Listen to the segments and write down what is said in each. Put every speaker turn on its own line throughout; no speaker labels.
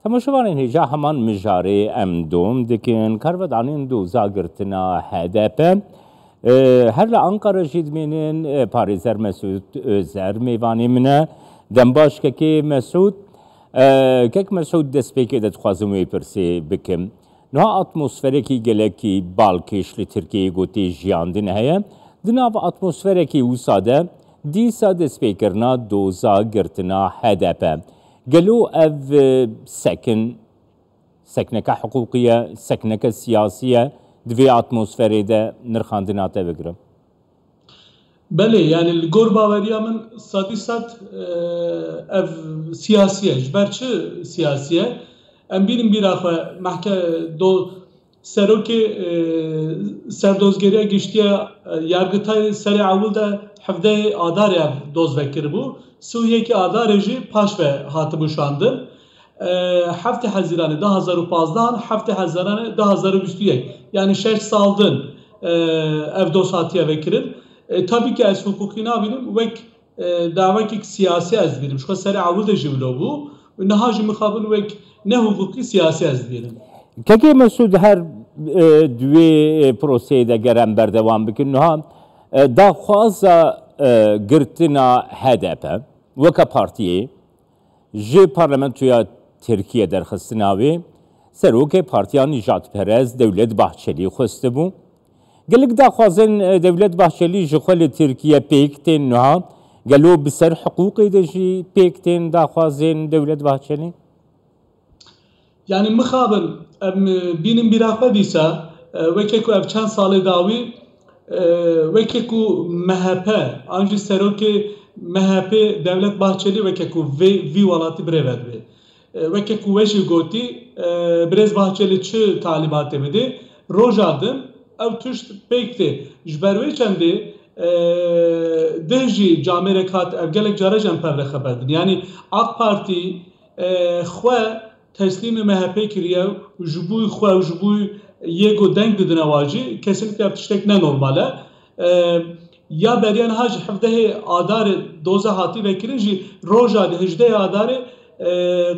تماشاوانین هجا همان مجاری ام دوم دکن کارودانین دوزا گرتنا HDP هر لانقره جید مینن پاریزر مسعود özer میوانی منه دنباش که مسعود مسعود دست پیکه دت خوازم وی پرسی بکم نه اتمسفره کی گله کی بالکش لی ترکیه گوتی جیاندین هیا دناو اتمسفره کی وساده دیسا دست پیکرنا دوزا گرتنا HDP قالوا اف سكنك حقوقيه سكنك سياسيه دفي اتموسفيري ده نرخاندناته بگرم
بله يعني الجور باوريا من صديسات اف سياسيه جبرچه سياسيه ام بيرم بيراخه محكه دو سروكي سردوزگريا گشتيا yargıtay seri avulda hafde adar ev doz vekir bu Suriye ki adareci paş ve hatı boşandı. Hafte Haziran'ı 2015'dan hafte Haziran'ı 2020'ye yani şerh saldın ev doz hatiye vekirin. Tabii ki es hukukina bilim ve davaki siyasi az bilim. Şu seri avulda jivlo bu. Nahacı mukabın ve ne hukuki siyasi az bilim.
Peki Mesud her دوی پروسه ده گرم بردوام بکن نها دا خوازا گرتنا HDP وکا پارتیه جی پارلمنتویا ترکیه در خستناوی سروک پارتیا نجات پرز دولت بحچلی خوسته بو گلک دا خوازن دولت بحچلی جخول ترکیه پیکتین نها گلو بسر حقوقی ده جی پیکتین دا خوازن دولت بحچلی
Yani mıxabın benim bir akba disa vekeku ev çend salı davi vekeku MHP anji seroki MHP Devlet Bahçeli vekeku vi valati brevedbi vekeku veji goti brez Bahçeli çı talimat emedi rojadım ev tuşt pekti jberve çendi deji camerekat ev gelek carajan pevre xaberdin yani AK Parti xwe teslim MHP kiriye jubuy xwe jubuy yego denk didin avacı kesinlikle yaptıştek ne normale ya beriyan haj hafde adar doza hati vekirinci roja de hejde adar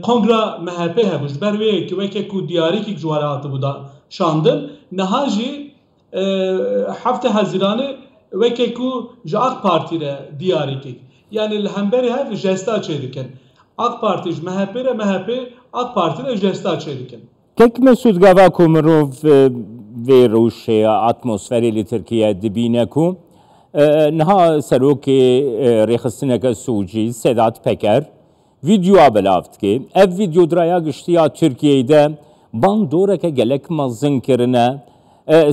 kongra MHP hebuj berve ki veke ku diyari ki juara hatı bu da şandın nahaji hafte Haziran'ı veke ku AK Parti'de diyari ki yani hemberi hev jesta çeydiken AK Parti MHP AK Parti'de jesta çeydiken
Tek Mesud gava ku mirov ve ruşeya atmosferi li Türkiye dibine ku niha serokê rêxistineke Sûcî Sedat Peker vîdyoa belavt ki ev vîdyodraya giştiya Tirkiyeyê de bandoreke gelek mezin kirine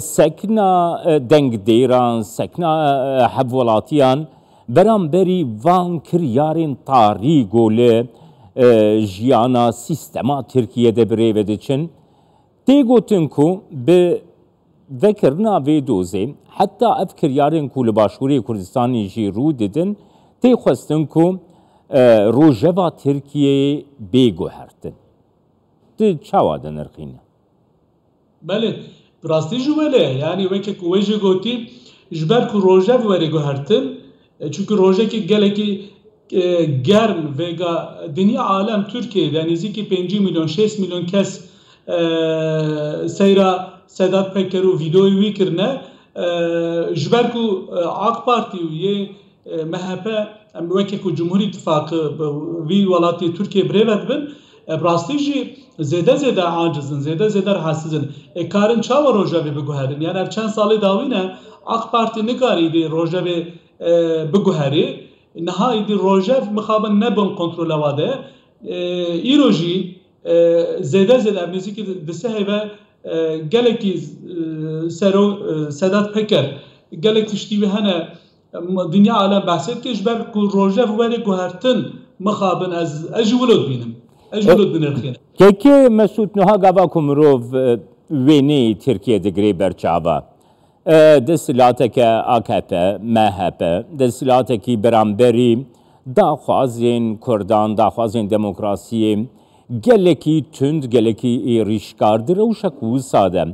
sekna dengdêran sekna hevwelatiyan beramberî van kiryarên tarî golê jiyana sîstema Tirkiyeyê de birêve diçin tê gotin ku bi vekirina vê dozê heta ev kiryarên ku li Başûrê Kurdistanê jî rû didin tê xwestin ku rojeva Tirkiyeyê bêguhertin. Ti çawa de nirxîne?
Belê, rastî jî wele yani weke ku wê jî gotî ji ber ku rojev werê guhertin çünkü rojekî gelekî germ vega dünya alem Türkiye'de nizîkî 5 milyon 6 milyon kes seyra Sedat Peker'u videoyu wî kirine ji ber ku AK Parti û yê MHP em weke ku Cumhur İttifakı wî welatê Türkiye birêve dibin rastî jî zêde acizin zêde rahsizin karin çawa rojevê biguherin yani ev çend salê dawî ne AK Parti nikarî rojevê biguherî niha îdî rojev mixabin nebin kontrola de îro jî zêde ev nêzîkî dise hêve gelekî Sedat Peker gelek tiştî wî hene dünya alem behsed kir ji ber ku rojev werê guhertin mixabin ez jî wilod bînim ez jî wilod binirxîne
Kekê Mesud niha gava ku mirov wêneyê Tirkiye digirê berçava desilateke AKP, MHP, desilatekî beramberî daxwazên Kurdan, daxwazên demokrasiyê gelekî tund, gelekî êrîşkar di rewşek wisa de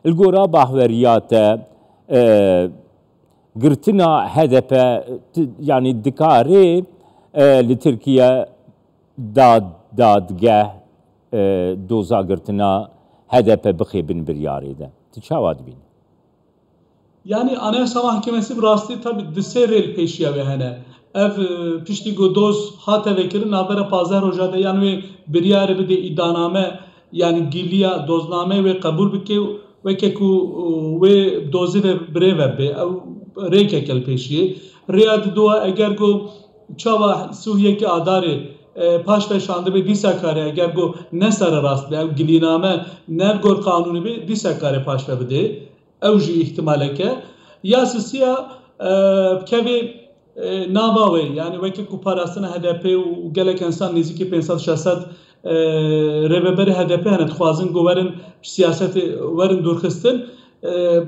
li gora bahweriya te girtina HDP yani dikarê li Tirkiye dadgeh دۆزاگرتنا HDP bixêbin biryarê de. Tu çawa dibînî?
Yani Anayasa Mahkemesi rastî tabi di sê rêl pêşiya wê hene. Ev piştî ku doz hate vekirin navbera 15 roja de yan wê biryarê bide îdaname yani giliya dozname wê qebûl bike weke ku wê dozî ve birê vebe ew rêkek el pêşiyê. Rêya didoa eger ku çawa Sûriyekî adarê paş veşandı be dîsa kare eger ku ne sere rast be ew gilîname ne gor kanûnî be dîsa kare paş ve bide. Ew jî ihtimaleke ya sisiya kevê nava wê yani weke ku parastina HDP û gelek insan nêzîkî 500-600 rêveberê HDP hene dixwazin ku werin siyasetê werin dûrxistin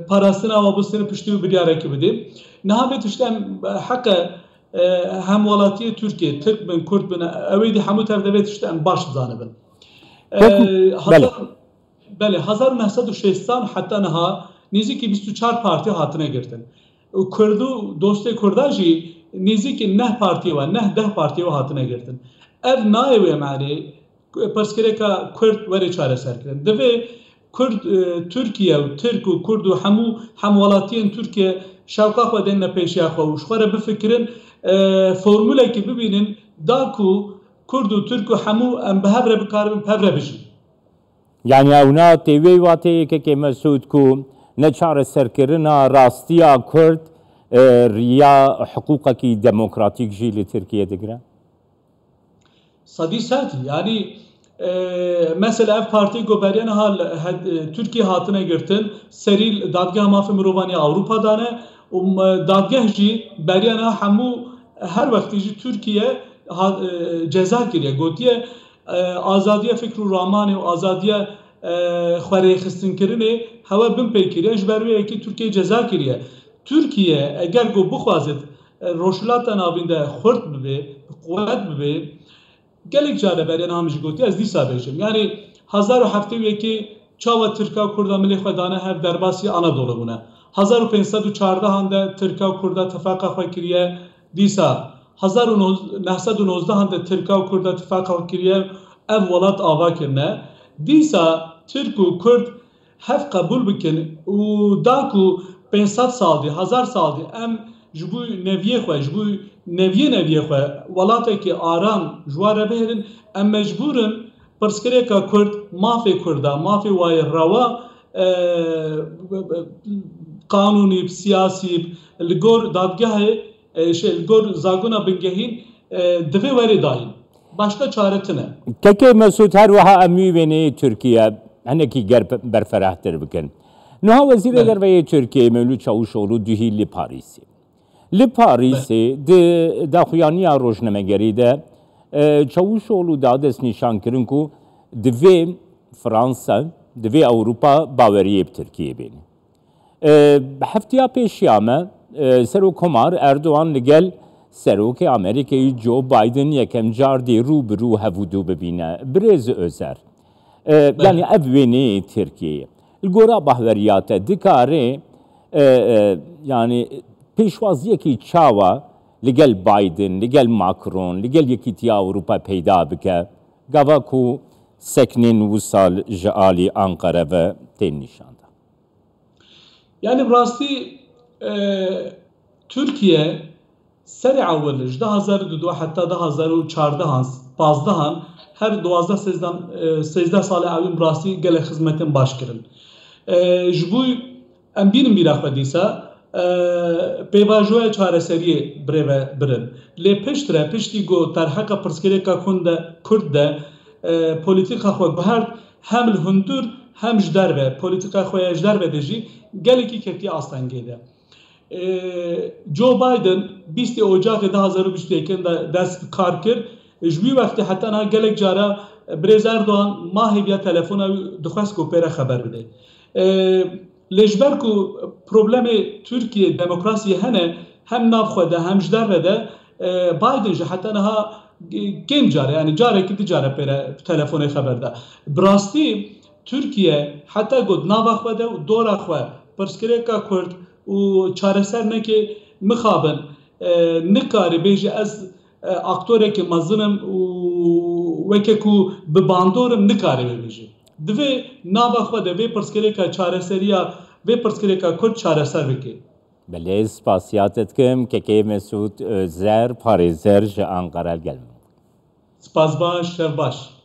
parastina wabistînê piştî û biryarekî bide. Niha vê tişt em heqe hemwelatiyê Tirkiye Tirk bin Kurd bin ew ê dî hemû tev de vê tişt em baş bizanibin. Belê 1960 heta niha nêzîkî 24 partî hatine girtin. Kurd û dostê Kurda jî nêzîkî 9 partî ve 10 partî ve hatine girtin. Ev nayê wê merê pirsgirêka Kurd werê çareserkirin. Divê Kurd Tirkiye û Tirk û Kurd û hemû hemwelatiyên Tirkiye şewqa xwe dêne pêşiya xwe û ji xwe re bifikirin formûlekî bibînin da ku Kurd û Tirk û hemû em bi hev re bikaribin pev re bijîn.
Yani evna tevê wateyekekê Mesûd ku ne çareserkirina rastiya Kurd riya hukukekî demokratîk jî li Tirkiye digire?
Sadî sertî yani mesela ev partî goberiyana hal Türkiye hatine girtin serî dadgeha mafê mirovaniya Avrupa'da ne û dadgeh jî beriyana hemû her wextî jî Türkiye ceza kiriye gotiye azadiya fikr û ramanê û azadiya xwerêxistinkirinê hewe bin pê kiriye ji ber wê yekî Türkiye ceza kiriye. Türkiye eger ku bixwazit roşilata navîn de xurt bibe, quwet bibe gelek care beriyana hem jî gotiye ez dîsa bêjim. Yani 1970 çawa Tirka Kurda milê xwe dane hev derbasî Anadolu bûne. 1514 de Tirka Kurda tifaqa xwe kiriye dîsa 1919 de Tirka Kurda tifaqa xwe kiriye ev welat ava kirine. Dîsa Tirk û Kurd hev qebûl bikin û da ku 500 sal dî 1000 sal dî em ji bo neviyê xwe ji bo neviyê xwe welatekî aram ji wa re bihêrin em mecbûrin pirsgirêka Kurd mafê Kurda mafê wayê rewa kanûnî siyasî li gor dadgehê li gor zagona bingehîn divê werê dayîn. Başka çare tune.
Kekê Mesûd her wiha em wî Tirkiye hinekî berferahtir bikin. Niha Wezîrê Derveyê Tirkiye Mevlûd Çavuşoğlu dihî li Parîsê. Li Parîsê di daxuyaniya rojnamegerî de Çavuşoğlu da dest nîşan kirin ku divê Fransa, divê Ewropa baweriyê bi Tirkiyê bêne. Heftiya pêşiya me Serokkomar Erdoğan li gel Serokê Amerîkayê Joe Biden yekem car dê rû bi rû hevûdû bibîne. Birêz özer. Yani ev wêneyê Tirkiyeyê. Li gora bahweriya te dikare yani pêşwaziyekî çawa li gel Biden, li gel Macron, li gel Yekîtiya Ewropa peyda bike. Gava ku seknên wisal ji alî Ankara ve tên nîşanda.
Yani rastî Türkiye serê awil ji 2002 heta 2014 her 12-13 salê awîn rastî gelek xizmetin baş kirin. Ji bo em bînin bîra xwe dîsa pêvajoya çareseriyê birêve birin. Lê pişt re piştî got terheqa pirsgirêka Kurd de polîtîka xwe guhert hem li hundir hem ji derve polîtîka xwe ji derve de jî gelekî ketiye astengê de. Joe Biden 20 Ocak 2021 de dest kar kir ji wî wextê heta niha gelek cara Birêz Erdoğan mahê ya telefona dixwest ku pêre xeber bide. Lê ji ber ku problemê Tirkiye demokrasiyê hene hem nav xwe de hem ji derve de Biden ji heta niha kêm care yani carekî di care pêre telefonê xeber da. Bi rastî Tirkiye heta got nava xwe de û dora xwe pirsgirêka Kurd û çareser neke mixabin nikarî bêje ez aktorekî mezinim û وەکێ ku bi bandorin nikare bêje. Divê nava xwe de vê pirsgirêka çareseriya vê pirsgirêka Kurd çareser bike.
Belê spasiyat etkim Kekê Mesûd Özer parêzer ji Anqara gelm.
Spas baş, şev baş.